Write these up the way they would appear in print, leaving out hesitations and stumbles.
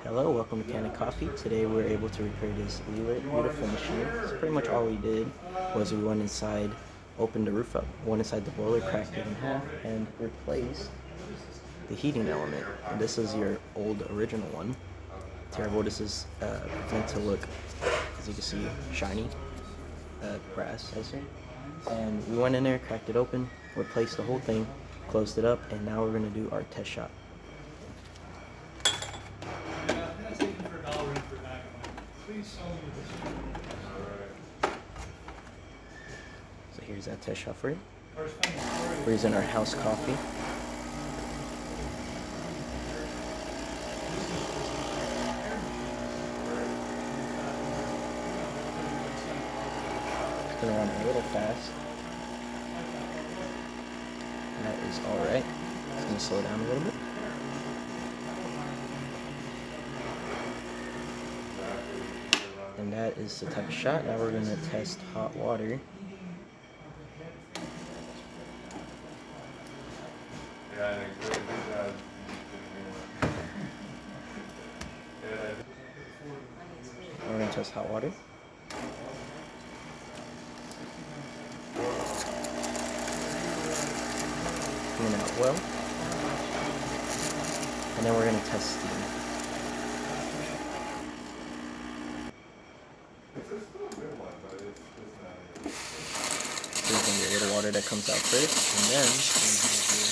Hello, welcome to Kanen Coffee. Today we're able to repair this Lelit beautiful machine. So pretty much all we did was we went inside, opened the roof up, went inside the boiler, cracked it in half, and replaced the heating element. And this is your old original one. Terrible. This is meant to look, as you can see, shiny, brass, I see. And we went in there, cracked it open, replaced the whole thing, closed it up, and now we're going to do our test shot. So here's that test shot for you. We're using our house coffee. It's gonna run a little fast. That is alright. It's gonna slow down a little bit. And that is the type of shot. Now we're gonna test hot water. We're going to test hot water. Coming out well. And then we're going to test steam. So there's going to be a little water that comes out first, and then you're going to have your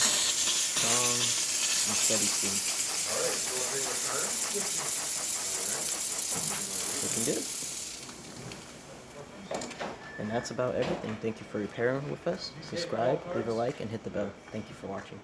strong and steady steam. Looking good. And that's about everything. Thank you for repairing with us. Subscribe, leave a like, and hit the bell. Thank you for watching.